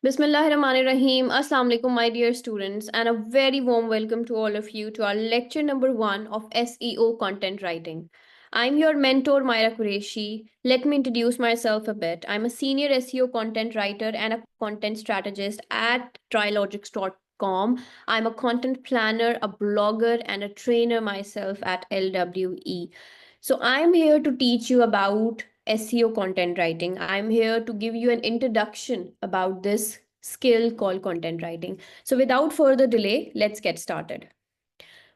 Bismillahirrahmanirrahim. Assalamu alaikum, my dear students, and a very warm welcome to all of you to our lecture number one of SEO content writing. I'm your mentor, Myra Qureshi. Let me introduce myself a bit. I'm a senior SEO content writer and a content strategist at trilogics.com. I'm a content planner, a blogger, and a trainer myself at LWE. So I'm here to teach you about SEO content writing. I'm here to give you an introduction about this skill called content writing. So without further delay, let's get started.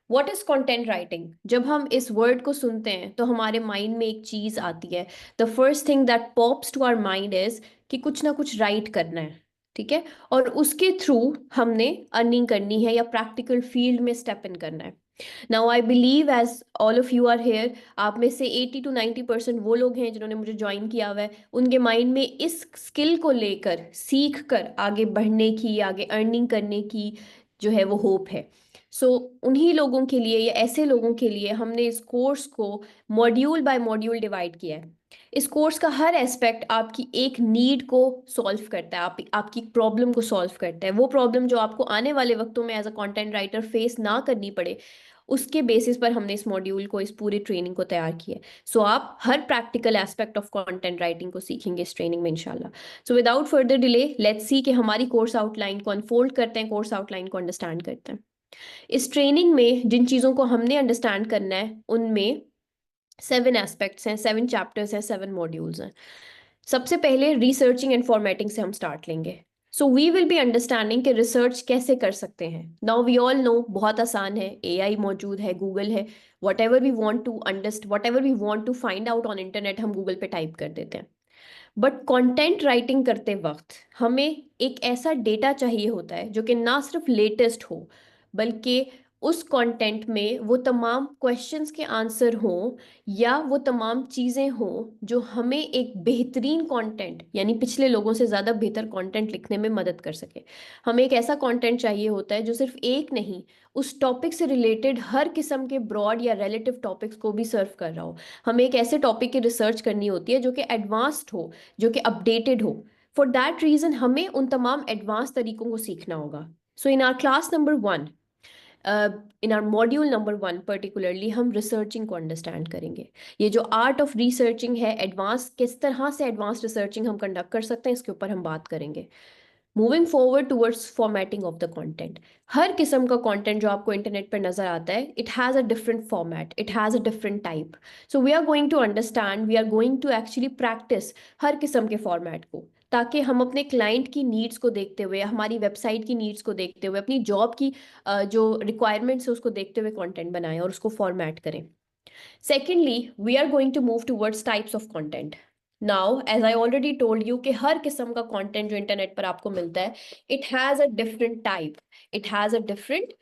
What is content writing? जब हम इस word को सुनते हैं तो हमारे mind में एक चीज आती है. The first thing that pops to our mind is कि कुछ ना कुछ राइट करना है. ठीक है. और उसके थ्रू हमने अर्निंग करनी है या प्रैक्टिकल फील्ड में स्टेप इन करना है. Now I believe as all of you are here, आप में से 80 to 90% वो लोग हैं जिन्होंने मुझे ज्वाइन किया हुआ है. उनके माइंड में इस स्किल को लेकर सीख कर आगे बढ़ने की, आगे अर्निंग करने की जो है वो होप है. सो उन्हीं लोगों के लिए या ऐसे लोगों के लिए हमने इस कोर्स को मॉड्यूल बाय मॉड्यूल डिवाइड किया है. इस कोर्स का हर एस्पेक्ट आपकी एक नीड को सॉल्व करता है, आपकी प्रॉब्लम को सॉल्व करता है. वो प्रॉब्लम जो आपको आने वाले वक्तों में as a content writer face ना करनी पड़े, उसके बेसिस पर हमने इस मॉड्यूल को, इस पूरी ट्रेनिंग को तैयार किया है. सो आप हर practical aspect of content writing को सीखेंगे इस ट्रेनिंग में इंशाल्लाह. So without further delay let's see कि हमारी कोर्स आउटलाइन को अनफोल्ड करते हैं, कोर्स आउटलाइन को अंडरस्टैंड करते हैं. इस ट्रेनिंग में जिन चीज़ों को हमने अंडरस्टैंड करना है उनमें 7 एस्पेक्ट्स हैं, 7 चैप्टर्स हैं, 7 मॉड्यूल्स हैं. सबसे पहले रिसर्चिंग एंड फॉर्मेटिंग से हम स्टार्ट लेंगे. So we will be understanding कि रिसर्च कैसे कर सकते हैं. नाउ वी ऑल नो बहुत आसान है, एआई मौजूद है, गूगल है. Whatever we want to understand whatever we want to find out on internet हम गूगल पे टाइप कर देते हैं. बट कंटेंट राइटिंग करते वक्त हमें एक ऐसा डेटा चाहिए होता है जो कि ना सिर्फ लेटेस्ट हो, बल्कि उस कंटेंट में वो तमाम क्वेश्चंस के आंसर हों या वो तमाम चीज़ें हों जो हमें एक बेहतरीन कंटेंट यानी पिछले लोगों से ज़्यादा बेहतर कंटेंट लिखने में मदद कर सके. हमें एक ऐसा कंटेंट चाहिए होता है जो सिर्फ एक नहीं, उस टॉपिक से रिलेटेड हर किस्म के ब्रॉड या रिलेटिव टॉपिक्स को भी सर्व कर रहा हो. हमें एक ऐसे टॉपिक की रिसर्च करनी होती है जो कि एडवांस्ड हो, जो कि अपडेटेड हो. फॉर दैट रीजन हमें उन तमाम एडवांस तरीकों को सीखना होगा. So in our class number one, in our module number one particularly हम रिसर्चिंग को अंडरस्टैंड करेंगे. ये जो आर्ट ऑफ रिसर्चिंग है, एडवांस किस तरह से एडवांस रिसर्चिंग हम कंडक्ट कर सकते हैं, इसके ऊपर हम बात करेंगे. Moving forward towards formatting of the content. हर किस्म का कंटेंट जो आपको इंटरनेट पर नजर आता है, it has a different format, it has a different type. So we are going to understand, we are going to actually practise हर किस्म के फॉर्मेट को, ताकि हम अपने क्लाइंट की नीड्स को देखते हुए, हमारी वेबसाइट की नीड्स को देखते हुए, अपनी जॉब की जो रिक्वायरमेंट्स है उसको देखते हुए कंटेंट बनाएं और उसको फॉर्मेट करें. Secondly, we are going to move towards types of content. Now, as I already told you कि हर किस्म का content जो इंटरनेट पर आपको मिलता है, it has a different type, it has a different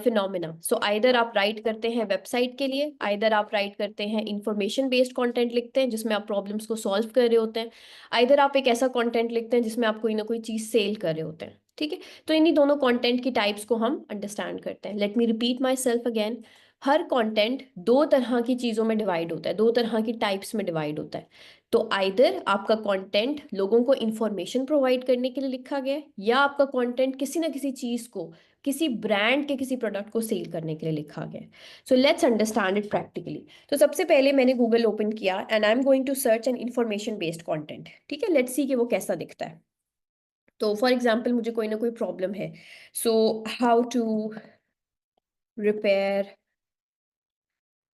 phenomena. So either आप राइट करते हैं वेबसाइट के लिए, आइदर आप राइट करते हैं इंफॉर्मेशन बेस्ड कंटेंट लिखते हैं जिसमें आप प्रॉब्लम्स को सॉल्व कर रहे होते हैं, आइदर आप एक ऐसा कंटेंट लिखते हैं जिसमें आप कोई ना कोई चीज़ सेल कर रहे होते हैं. ठीक है. तो इन्हीं दोनों कंटेंट की टाइप्स को हम अंडरस्टैंड करते हैं. Let me repeat my self again. Her content दो तरह की चीज़ों में डिवाइड होता है, दो तरह की टाइप्स में डिवाइड होता है. तो आइदर आपका कंटेंट लोगों को इंफॉर्मेशन प्रोवाइड करने के लिए लिखा गया है, या आपका कंटेंट किसी ना किसी चीज़ को, किसी ब्रांड के किसी प्रोडक्ट को सेल करने के लिए लिखा गया है. So let's understand it practically. तो सबसे पहले मैंने गूगल ओपन किया and I am going to search an information based content. ठीक है. लेट्स सी कि वो कैसा दिखता है. तो फॉर एग्जाम्पल मुझे कोई ना कोई प्रॉब्लम है. So how to repair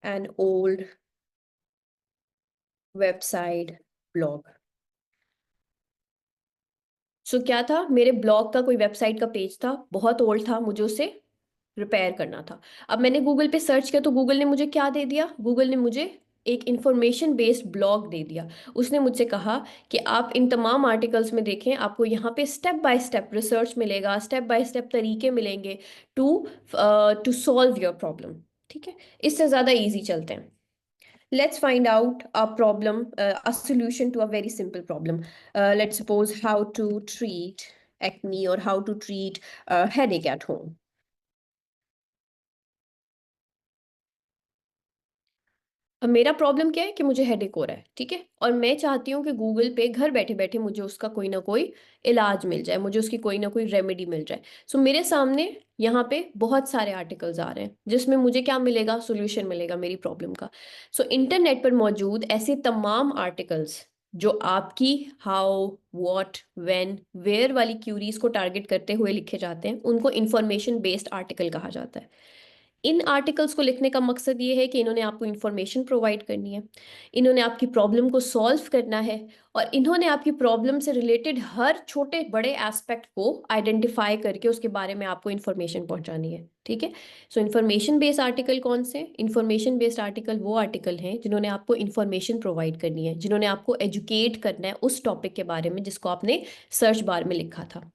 an old website blog. So क्या था, मेरे ब्लॉग का कोई वेबसाइट का पेज था, बहुत ओल्ड था, मुझे उसे रिपेयर करना था. अब मैंने गूगल पे सर्च किया तो गूगल ने मुझे क्या दे दिया, गूगल ने मुझे एक इंफॉर्मेशन बेस्ड ब्लॉग दे दिया. उसने मुझसे कहा कि आप इन तमाम आर्टिकल्स में देखें, आपको यहाँ पे स्टेप बाय स्टेप रिसर्च मिलेगा, स्टेप बाय स्टेप तरीके मिलेंगे to to solve your problem. ठीक है. इससे ज़्यादा इजी चलते हैं. Let's find out a problem, a solution to a very simple problem. Let's suppose how to treat acne or how to treat headache at home. अब मेरा problem क्या है कि मुझे हेडेक हो रहा है, ठीक है, और मैं चाहती हूँ कि गूगल पे घर बैठे बैठे मुझे उसका कोई ना कोई इलाज मिल जाए, मुझे उसकी कोई ना कोई रेमेडी मिल जाए। सो मेरे सामने यहाँ पे बहुत सारे आर्टिकल्स आ रहे हैं जिसमें मुझे क्या मिलेगा, सोल्यूशन मिलेगा मेरी प्रॉब्लम का। सो इंटरनेट पर मौजूद ऐसे तमाम आर्टिकल्स जो आपकी हाउ, व्हाट, व्हेन, वेयर वाली क्यूरीज को टारगेट करते हुए लिखे जाते हैं, उनको इंफॉर्मेशन बेस्ड आर्टिकल कहा जाता है। इन आर्टिकल्स को लिखने का मकसद ये है कि इन्होंने आपको इन्फॉर्मेशन प्रोवाइड करनी है, इन्होंने आपकी प्रॉब्लम को सॉल्व करना है, और इन्होंने आपकी प्रॉब्लम से रिलेटेड हर छोटे बड़े एस्पेक्ट को आइडेंटिफाई करके उसके बारे में आपको इन्फॉर्मेशन पहुंचानी है, ठीक है। सो इन्फॉर्मेशन बेस्ड आर्टिकल कौन से? इन्फॉर्मेशन बेस्ड आर्टिकल वो आर्टिकल हैं जिन्होंने आपको इन्फॉर्मेशन प्रोवाइड करनी है, जिन्होंने आपको एजुकेट करना है उस टॉपिक के बारे में जिसको आपने सर्च बार में लिखा था।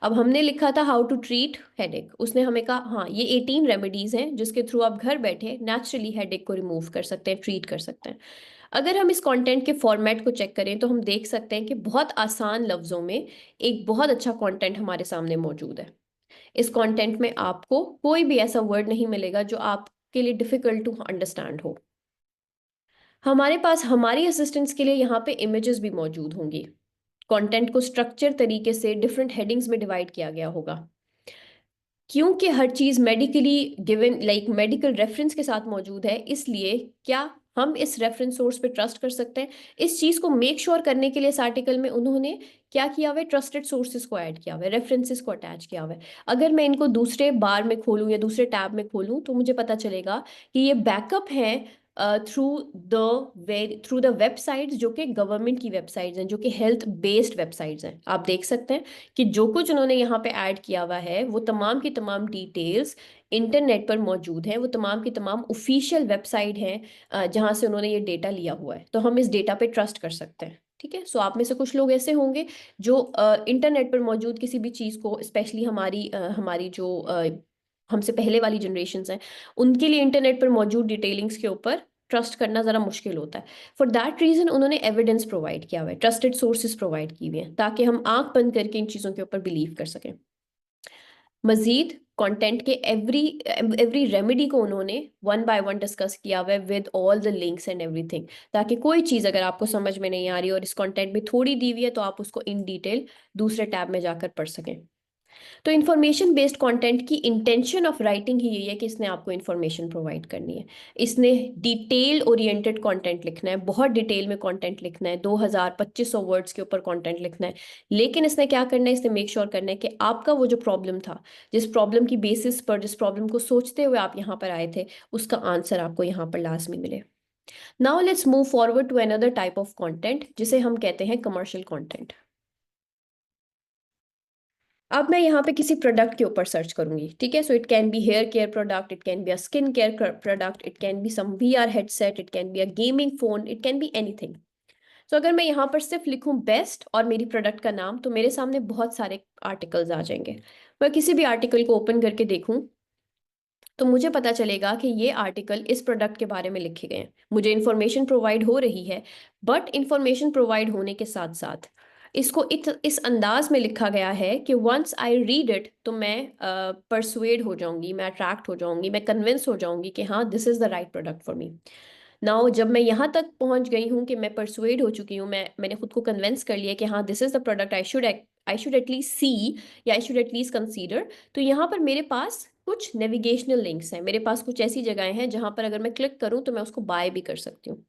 अब हमने लिखा था हाउ टू ट्रीट हेडेक, उसने हमें कहा हाँ ये 18 रेमेडीज हैं जिसके थ्रू आप घर बैठे नेचुरली हेडेक को रिमूव कर सकते हैं, ट्रीट कर सकते हैं। अगर हम इस कंटेंट के फॉर्मेट को चेक करें तो हम देख सकते हैं कि बहुत आसान लफ्जों में एक बहुत अच्छा कंटेंट हमारे सामने मौजूद है। इस कंटेंट में आपको कोई भी ऐसा वर्ड नहीं मिलेगा जो आपके लिए डिफिकल्ट टू अंडरस्टैंड हो। हमारे पास हमारी असिस्टेंस के लिए यहाँ पे इमेजेस भी मौजूद होंगी। कंटेंट को स्ट्रक्चर तरीके से डिफरेंट हेडिंग्स में डिवाइड किया गया होगा, क्योंकि हर चीज medically given like medical reference के साथ मौजूद है, इसलिए क्या हम इस रेफरेंस सोर्स पे ट्रस्ट कर सकते हैं? इस चीज को मेक श्योर करने के लिए इस आर्टिकल में उन्होंने क्या किया हुआ है, ट्रस्टेड सोर्सेज को ऐड किया हुआ है, रेफरेंसेस को अटैच किया हुआ है। अगर मैं इनको दूसरे बार में खोलूं या दूसरे टैब में खोलूं तो मुझे पता चलेगा कि ये बैकअप है थ्रू थ्रू द वेबसाइट्स जो कि गवर्नमेंट की वेबसाइट्स हैं, जो कि हेल्थ बेस्ड वेबसाइट्स हैं। आप देख सकते हैं कि जो कुछ उन्होंने यहाँ पे ऐड किया हुआ है वो तमाम की तमाम डिटेल्स इंटरनेट पर मौजूद हैं, वो तमाम की तमाम ऑफिशियल वेबसाइट हैं जहाँ से उन्होंने ये डेटा लिया हुआ है, तो हम इस डेटा पे ट्रस्ट कर सकते हैं, ठीक है। सो आप में से कुछ लोग ऐसे होंगे जो इंटरनेट पर मौजूद किसी भी चीज़ को, स्पेशली हमारी जो हमसे पहले वाली जनरेशन हैं, उनके लिए इंटरनेट पर मौजूद डिटेलिंग्स के ऊपर ट्रस्ट करना ज़रा मुश्किल होता है। फॉर दैट रीज़न उन्होंने एविडेंस प्रोवाइड किया हुआ है, ट्रस्टेड सोर्सेज प्रोवाइड की हुई हैं, ताकि हम आंख बंद करके इन चीज़ों के ऊपर बिलीव कर सकें। मजीद कंटेंट के एवरी एवरी रेमेडी को उन्होंने वन बाय वन डिस्कस किया हुआ है with all the links and everything, ताकि कोई चीज़ अगर आपको समझ में नहीं आ रही और इस कंटेंट में थोड़ी दी हुई है तो आप उसको इन डिटेल दूसरे टैब में जाकर पढ़ सकें। तो इन्फॉर्मेशन बेस्ड कंटेंट की इंटेंशन ऑफ राइटिंग ही यही है कि इसने आपको इन्फॉर्मेशन प्रोवाइड करनी है, इसने डिटेल ओरिएंटेड कंटेंट लिखना है, बहुत डिटेल में कंटेंट लिखना है, 2000-2500 वर्ड्स के ऊपर कंटेंट लिखना है। लेकिन इसने क्या करना है, इसने मेक श्योर करना है कि आपका वो जो प्रॉब्लम था, जिस प्रॉब्लम की बेसिस पर, जिस प्रॉब्लम को सोचते हुए आप यहाँ पर आए थे, उसका आंसर आपको यहाँ पर लाजमी मिले। Now let's move forward to another type of content जिसे हम कहते हैं कमर्शियल कंटेंट। अब मैं यहाँ पे किसी प्रोडक्ट के ऊपर सर्च करूंगी, ठीक है। So it can be hair care product, it can be a skin care product, it can be some VR headset, it can be a gaming phone, it can be anything. So अगर मैं यहाँ पर सिर्फ लिखूं best और मेरी product का नाम, तो मेरे सामने बहुत सारे आर्टिकल्स आ जाएंगे। मैं किसी भी आर्टिकल को ओपन करके देखूं तो मुझे पता चलेगा कि ये आर्टिकल इस प्रोडक्ट के बारे में लिखे गए हैं, मुझे इन्फॉर्मेशन प्रोवाइड हो रही है। बट इन्फॉर्मेशन प्रोवाइड होने के साथ साथ इसको इस अंदाज में लिखा गया है कि वंस आई रीड इट तो मैं परसुएड हो जाऊंगी, मैं अट्रैक्ट हो जाऊंगी, मैं कन्विंस हो जाऊंगी कि हाँ this is the right product for me. Now जब मैं यहाँ तक पहुँच गई हूँ कि मैं परसुएड हो चुकी हूँ, मैंने खुद को कन्विंस कर लिया कि हाँ this is the product I should at least see या आई शुड एटलीस्ट कंसीडर, तो यहाँ पर मेरे पास कुछ नेविगेशनल लिंक्स हैं, मेरे पास कुछ ऐसी जगहें हैं जहां पर अगर मैं क्लिक करूं तो मैं उसको बाय भी कर सकती हूँ।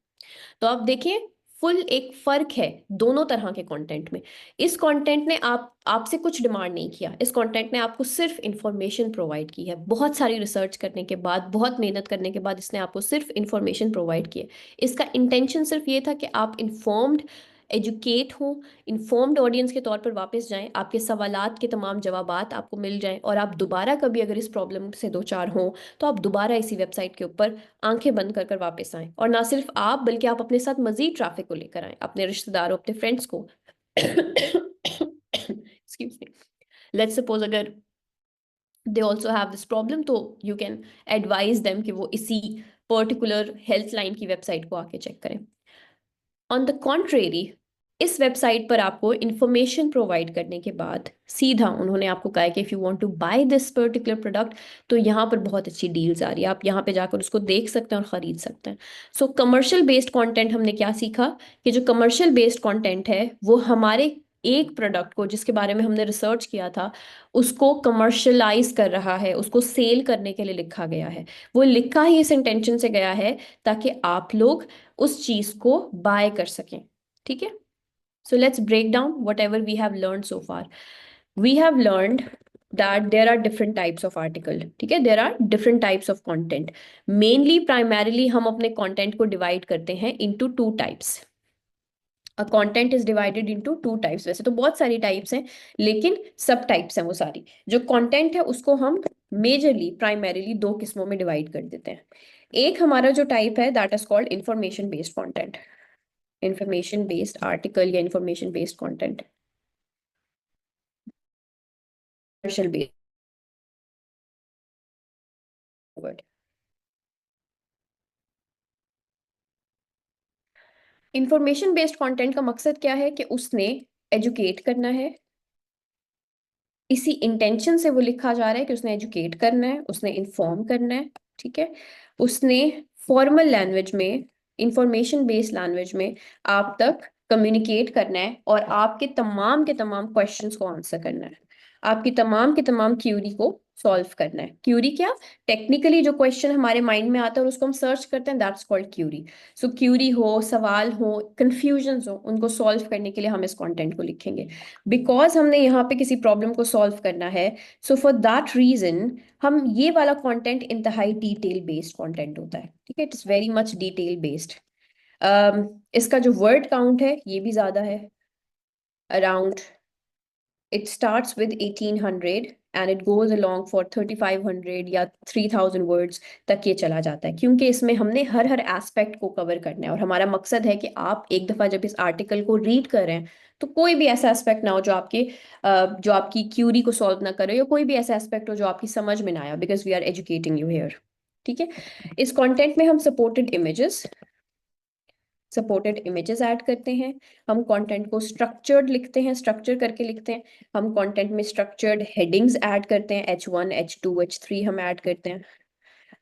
तो आप देखिए फुल एक फर्क है दोनों तरह के कंटेंट में। इस कंटेंट ने आपसे कुछ डिमांड नहीं किया, इस कंटेंट ने आपको सिर्फ इंफॉर्मेशन प्रोवाइड की है, बहुत सारी रिसर्च करने के बाद, बहुत मेहनत करने के बाद इसने आपको सिर्फ इंफॉर्मेशन प्रोवाइड की है। इसका इंटेंशन सिर्फ ये था कि आप इंफॉर्म्ड, एजुकेट हो, इन्फॉर्म्ड ऑडियंस के तौर पर वापस जाएं, आपके सवालात के तमाम जवाबात आपको मिल जाएं, और आप दोबारा कभी अगर इस प्रॉब्लम से दो चार हों तो आप दोबारा इसी वेबसाइट के ऊपर आंखें बंद कर कर वापस आएं। और ना सिर्फ आप बल्कि आप अपने साथ मजीद ट्रैफिक को लेकर आएं, अपने रिश्तेदारों, अपने फ्रेंड्स को। एक्सक्यूज मी, लेट्स सपोज अगर they also have this problem, तो यू कैन एडवाइज देम कि वो इसी पर्टिकुलर हेल्थ लाइन की वेबसाइट को आके चेक करें। ऑन द कॉन्ट्रेरी, इस वेबसाइट पर आपको इंफॉर्मेशन प्रोवाइड करने के बाद सीधा उन्होंने आपको कहा है कि if you want to buy this particular product, तो यहाँ पर बहुत अच्छी डील्स आ रही है, आप यहाँ पे जाकर उसको देख सकते हैं और ख़रीद सकते हैं। सो कमर्शियल बेस्ड कंटेंट हमने क्या सीखा कि जो कमर्शियल बेस्ड कंटेंट है वो हमारे एक प्रोडक्ट को जिसके बारे में हमने रिसर्च किया था उसको कमर्शलाइज कर रहा है, उसको सेल करने के लिए लिखा गया है। वो लिखा ही इस इंटेंशन से गया है ताकि आप लोग उस चीज़ को बाय कर सकें। ठीक है। So let's break down whatever we have learned so far. We have learned that there are different types of article. ठीक है, there are different types of content. Mainly, primarily हम अपने content को divide करते हैं into two types. A content is divided into two types. वैसे तो बहुत सारी types हैं, लेकिन सब types हैं वो सारी। जो content है उसको हम majorly, primarily दो किस्मों में divide कर देते हैं। एक हमारा जो type है that is called information based content. Information based article या information based content. Commercial based word. Information based content का मकसद क्या है कि उसने एजुकेट करना है, इसी इंटेंशन से वो लिखा जा रहा है कि उसने एजुकेट करना है, उसने इन्फॉर्म करना है। ठीक है, उसने फॉर्मल लैंग्वेज में, इंफॉर्मेशन बेस्ड लैंग्वेज में आप तक कम्युनिकेट करना है और आपके तमाम के तमाम क्वेश्चंस को आंसर करना है, आपकी तमाम के तमाम क्यूरी को सॉल्व करना है। क्यूरी क्या, टेक्निकली जो क्वेश्चन हमारे माइंड में आता है और उसको हम सर्च करते हैं, that's called query. So query हो, सवाल हो, कंफ्यूजन हो, उनको सॉल्व करने के लिए हम इस कंटेंट को लिखेंगे। बिकॉज हमने यहाँ पे किसी प्रॉब्लम को सॉल्व करना है, सो फॉर दैट रीजन हम ये वाला कंटेंट इंतहाई डिटेल बेस्ड कंटेंट होता है। ठीक है, it is very much detail based. इसका जो वर्ड काउंट है ये भी ज्यादा है, around it starts with 1800 and it goes along for 3500 या 3000 words तक ये चला जाता है, क्योंकि इसमें हमने हर हर एस्पेक्ट को कवर करना है और हमारा मकसद है कि आप एक दफ़ा जब इस आर्टिकल को रीड करें तो कोई भी ऐसा एस्पेक्ट ना हो जो आपकी क्यूरी को सॉल्व ना करे, या कोई भी ऐसा एस्पेक्ट हो जो आपकी समझ में ना आया, because we are educating you here. ठीक है, इस कंटेंट में हम सपोर्टेड इमेजेस ऐड करते हैं, हम कंटेंट को स्ट्रक्चर्ड लिखते हैं, स्ट्रक्चर करके लिखते हैं, हम कंटेंट में स्ट्रक्चर्ड हेडिंग्स ऐड करते हैं, H1 H2 H3 हम ऐड करते हैं,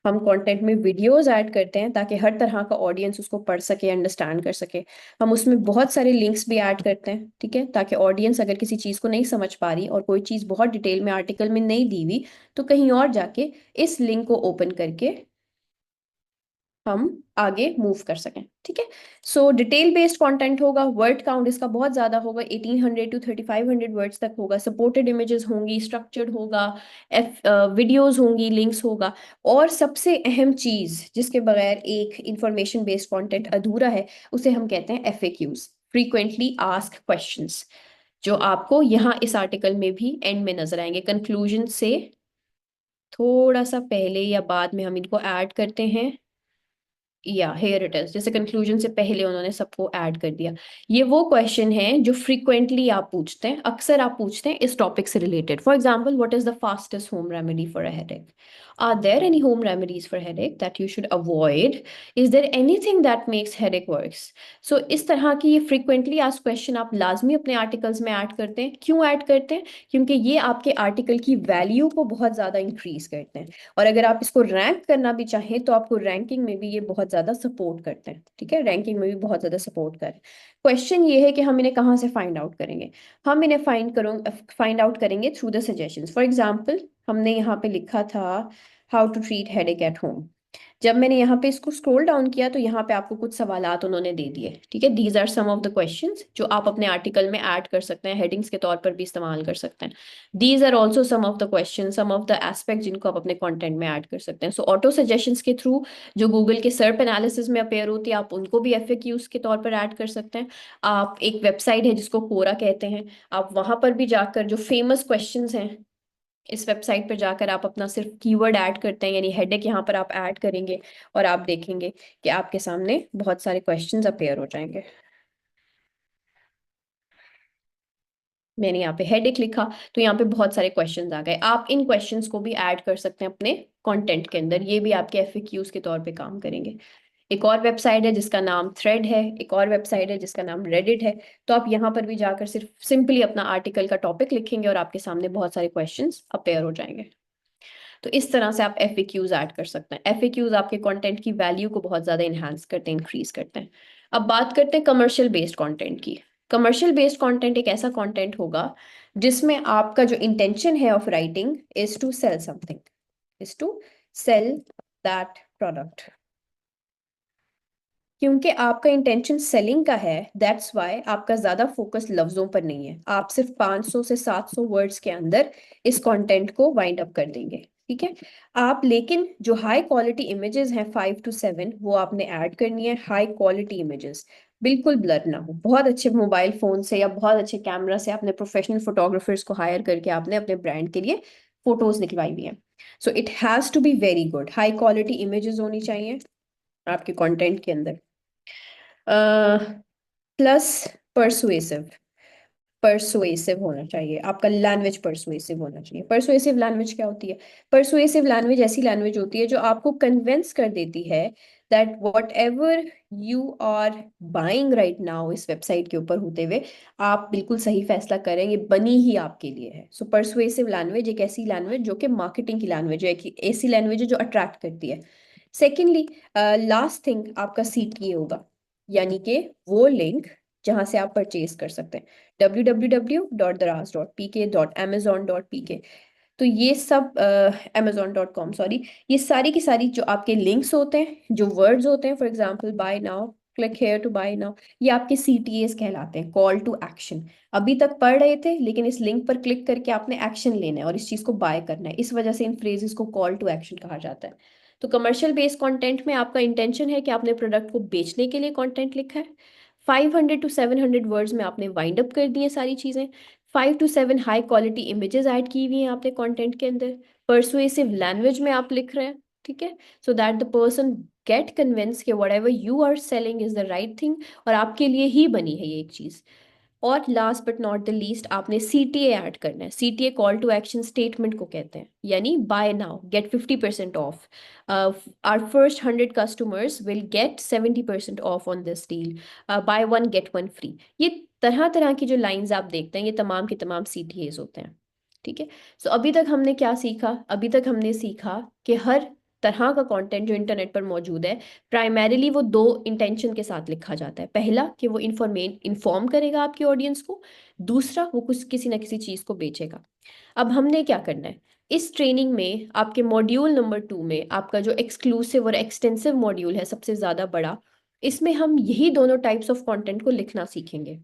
हम कंटेंट में वीडियोस ऐड करते हैं ताकि हर तरह का ऑडियंस उसको पढ़ सके, अंडरस्टैंड कर सके। हम उसमें बहुत सारे लिंक्स भी ऐड करते हैं, ठीक है, ताकि ऑडियंस अगर किसी चीज़ को नहीं समझ पा रही और कोई चीज़ बहुत डिटेल में आर्टिकल में नहीं दी हुई तो कहीं और जाके इस लिंक को ओपन करके हम आगे मूव कर सकें। ठीक है, सो डिटेल बेस्ड कंटेंट होगा, वर्ड काउंट इसका बहुत ज़्यादा होगा, 1800 टू 3500 वर्ड्स तक होगा, सपोर्टेड इमेजेस होंगी, स्ट्रक्चर्ड होगा, वीडियोस होंगी, लिंक्स होगा, और सबसे अहम चीज़ जिसके बगैर एक इंफॉर्मेशन बेस्ड कंटेंट अधूरा है उसे हम कहते हैं FAQs, फ्रीक्वेंटली आस्क्ड क्वेश्चंस, जो आपको यहाँ इस आर्टिकल में भी एंड में नजर आएंगे। कंक्लूजन से थोड़ा सा पहले या बाद में हम इनको ऐड करते हैं, या हेयर इट इज, जैसे कंक्लूजन से पहले उन्होंने सबको ऐड कर दिया। ये वो क्वेश्चन है जो फ्रीक्वेंटली आप पूछते हैं, अक्सर आप पूछते हैं इस टॉपिक से related. For example, what is the fastest home remedy for a headache? Are there any home remedies for headache that you should avoid? Is there anything that makes headache works? So इस तरह की ये frequently asked question आप लाजमी अपने articles में add करते हैं। क्यों ऐड करते हैं? क्योंकि ये आपके आर्टिकल की वैल्यू को बहुत ज्यादा इंक्रीज करते हैं, और अगर आप इसको रैंक करना भी चाहें तो आपको रैंकिंग में भी ये बहुत ज्यादा सपोर्ट करते हैं। ठीक है, रैंकिंग में भी बहुत ज्यादा सपोर्ट करें। क्वेश्चन ये है कि हम इन्हें कहाँ से फाइंड आउट करेंगे? हम इन्हें फाइंड आउट करेंगे through the suggestions. For example, हमने यहाँ पे लिखा था how to treat headache at home. जब मैंने यहाँ पे इसको स्क्रॉल डाउन किया तो यहाँ पे आपको कुछ सवालात उन्होंने दे दिए। ठीक है, these are some of the questions जो आप अपने आर्टिकल में ऐड कर सकते हैं, हेडिंग्स के तौर पर भी इस्तेमाल कर सकते हैं। These are also some of the question, some of the aspect जिनको आप अपने कंटेंट में ऐड कर सकते हैं। सो ऑटो सजेशंस के थ्रू जो गूगल के सर्प एनालिसिस में अपेयर होती है, आप उनको भी FAQs के तौर पर ऐड कर सकते हैं। आप एक वेबसाइट है जिसको कोरा कहते हैं, आप वहां पर भी जाकर जो फेमस क्वेश्चंस हैं, इस वेबसाइट पर जाकर आप अपना सिर्फ कीवर्ड ऐड करते हैं, यानी हेडेक यहाँ पर आप ऐड करेंगे और आप देखेंगे कि आपके सामने बहुत सारे क्वेश्चंस अपेयर हो जाएंगे। मैंने यहाँ पे हेडेक लिखा तो यहाँ पे बहुत सारे क्वेश्चंस आ गए। आप इन क्वेश्चंस को भी ऐड कर सकते हैं अपने कंटेंट के अंदर, ये भी आपके FAQs के तौर पे काम करेंगे। एक और वेबसाइट है जिसका नाम थ्रेड है, एक और वेबसाइट है जिसका नाम रेडिट है। तो आप यहाँ पर भी जाकर सिर्फ सिंपली अपना आर्टिकल का टॉपिक लिखेंगे और आपके सामने बहुत सारे क्वेश्चंस अपेयर हो जाएंगे। तो इस तरह से आप FAQs ऐड कर सकते हैं। FAQs आपके कंटेंट की वैल्यू को बहुत ज़्यादा इन्हांस करते हैं, इंक्रीज करते हैं। अब बात करते हैं कमर्शियल बेस्ड कंटेंट की। कमर्शियल बेस्ड कंटेंट एक ऐसा कंटेंट होगा जिसमें आपका जो इंटेंशन है of writing is to sell something, is to sell that product. क्योंकि आपका इंटेंशन सेलिंग का है, दैट्स वाई आपका ज्यादा फोकस लफ्जों पर नहीं है। आप सिर्फ 500 से 700 वर्ड्स के अंदर इस कंटेंट को वाइंड अप कर देंगे, ठीक है। आप लेकिन जो हाई क्वालिटी इमेजेस हैं 5 to 7 वो आपने ऐड करनी है। हाई क्वालिटी इमेजेस, बिल्कुल ब्लर ना हो। बहुत अच्छे मोबाइल फोन से या बहुत अच्छे कैमरा से आपने प्रोफेशनल फोटोग्राफर्स को हायर करके आपने अपने ब्रांड के लिए फोटोज निकलवाई हुई हैं। So it has to be very good, high quality images होनी चाहिए आपके कंटेंट के अंदर। प्लस परसुएसिव, परसुएसिव होना चाहिए आपका लैंग्वेज, परसुएसिव होना चाहिए। परसुएसिव लैंग्वेज क्या होती है? परसुएसिव लैंग्वेज ऐसी लैंग्वेज होती है जो आपको कन्विंस कर देती है that whatever you are buying right now इस वेबसाइट के ऊपर होते हुए आप बिल्कुल सही फैसला करें, ये बनी ही आपके लिए है। सो परसुएसिव लैंग्वेज एक ऐसी लैंग्वेज जो कि मार्केटिंग की लैंग्वेज है, एक ऐसी लैंग्वेज है जो अट्रैक्ट करती है। सेकेंडली, लास्ट थिंग आपका CTA होगा, यानी कि वो लिंक जहां से आप परचेज कर सकते हैं, www.daraz.pk.amazon.pk। तो ये सब amazon.com, सॉरी, ये सारी की सारी जो आपके लिंक्स होते हैं, जो वर्ड्स होते हैं, for example buy now, click here to buy now, ये आपके CTAs कहलाते हैं, कॉल टू एक्शन। अभी तक पढ़ रहे थे लेकिन इस लिंक पर क्लिक करके आपने एक्शन लेना है और इस चीज को बाय करना है, इस वजह से इन फ्रेजेस को कॉल टू एक्शन कहा जाता है। तो कमर्शियल बेस्ड कंटेंट में आपका इंटेंशन है कि आपने प्रोडक्ट को बेचने के लिए कंटेंट लिखा है। 500 to 700 वर्ड्स में आपने वाइंड अप कर दी है सारी चीजें। 5 to 7 high quality images add की हुई हैं आपने कंटेंट के अंदर। परसुएसिव लैंग्वेज में आप लिख रहे हैं, ठीक है, so that the person get convince कि whatever you are selling is the right thing और आपके लिए ही बनी है ये एक चीज। और last but not the least, आपने CTA ऐड करना है। CTA call to action statement को कहते हैं, यानी buy now get 50% off, our first 100 customers will get 70% off on this deal, buy one get one free. ये तरह तरह की जो लाइंस आप देखते हैं ये तमाम के तमाम CTAs होते हैं, ठीक है। सो अभी तक हमने क्या सीखा? अभी तक हमने सीखा कि हर तरह का कंटेंट जो इंटरनेट पर मौजूद है प्राइमरीली वो दो इंटेंशन के साथ लिखा जाता है। पहला कि वो इन्फॉर्म करेगा आपकी ऑडियंस को, दूसरा वो कुछ किसी ना किसी चीज़ को बेचेगा। अब हमने क्या करना है इस ट्रेनिंग में? आपके मॉड्यूल नंबर 2 में आपका जो एक्सक्लूसिव और एक्सटेंसिव मॉड्यूल है, सबसे ज़्यादा बड़ा, इसमें हम यही दोनों टाइप्स ऑफ कंटेंट को लिखना सीखेंगे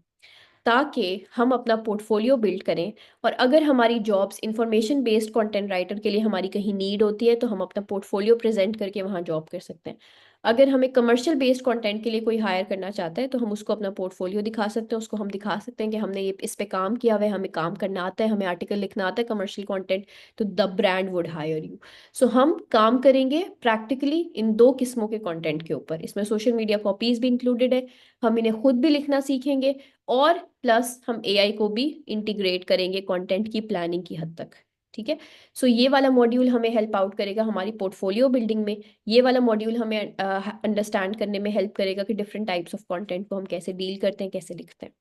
ताकि हम अपना पोर्टफोलियो बिल्ड करें। और अगर हमारी jobs information based content writer के लिए हमारी कहीं नीड होती है तो हम अपना पोर्टफोलियो प्रेजेंट करके वहाँ जॉब कर सकते हैं। अगर हमें कमर्शियल बेस्ड कंटेंट के लिए कोई हायर करना चाहता है तो हम उसको अपना पोर्टफोलियो दिखा सकते हैं, उसको हम दिखा सकते हैं कि हमने ये इस पे काम किया हुआ है, हमें काम करना आता है, हमें आर्टिकल लिखना आता है कमर्शियल कंटेंट, तो the brand would hire you. So हम काम करेंगे प्रैक्टिकली इन दो किस्मों के कंटेंट के ऊपर, इसमें सोशल मीडिया कॉपीज भी इंक्लूडेड है, हम इन्हें खुद भी लिखना सीखेंगे और प्लस हम AI को भी इंटीग्रेट करेंगे कंटेंट की प्लानिंग की हद तक, ठीक है। सो ये वाला मॉड्यूल हमें हेल्प आउट करेगा हमारी पोर्टफोलियो बिल्डिंग में। ये वाला मॉड्यूल हमें अंडरस्टैंड करने में हेल्प करेगा कि डिफरेंट टाइप्स ऑफ कंटेंट को हम कैसे डील करते हैं, कैसे लिखते हैं।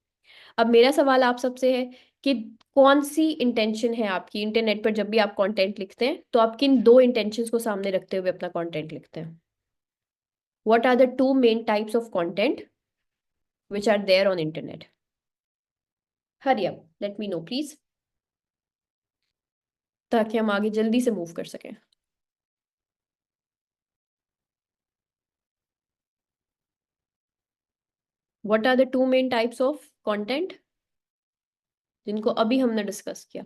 अब मेरा सवाल आप सबसे है कि कौन सी इंटेंशन है आपकी इंटरनेट पर जब भी आप कंटेंट लिखते हैं, तो आप किन दो इंटेंशंस को सामने रखते हुए अपना कंटेंट लिखते हैं? What are the two main types of content which are there on internet? Hurry up, let me know please, ताकि हम आगे जल्दी से मूव कर सकें। What are the two main types of content जिनको अभी हमने डिस्कस किया?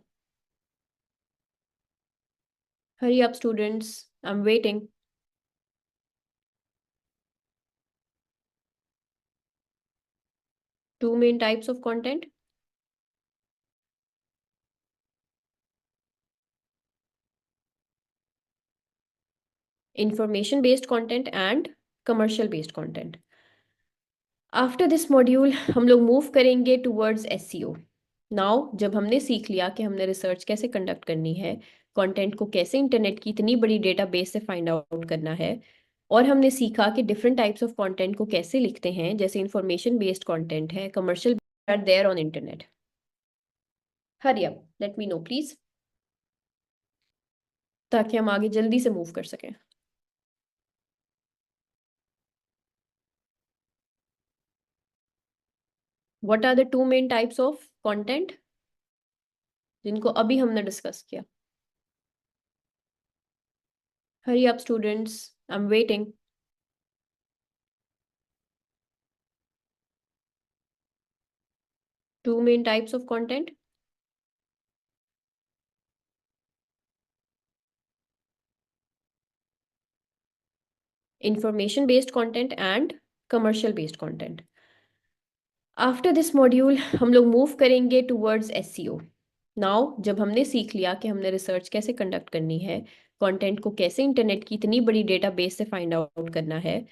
Hurry up students, I'm waiting. Two main types of content: information based content and commercial based content. After this module हम लोग मूव करेंगे towards SEO। Now जब हमने सीख लिया कि हमने रिसर्च कैसे कंडक्ट करनी है, कंटेंट को कैसे इंटरनेट की इतनी बड़ी डेटाबेस से फाइंड आउट करना है और हमने सीखा कि डिफरेंट टाइप्स ऑफ कंटेंट को कैसे लिखते हैं, जैसे इंफॉर्मेशन बेस्ड कंटेंट है, commercial are there on internet. Hurry up, let me know please, ताकि हम आगे जल्दी से मूव कर सकें। What are the two main types of content जिनको अभी हमने डिस्कस किया? Hurry up students, I am waiting. Two main types of content, information based content and commercial based content। After this module हम लोग move करेंगे towards SEO. Now जब हमने सीख लिया कि हमने रिसर्च कैसे कंडक्ट करनी है, कंटेंट को कैसे इंटरनेट की इतनी बड़ी डेटाबेस से फाइंड आउट करना है,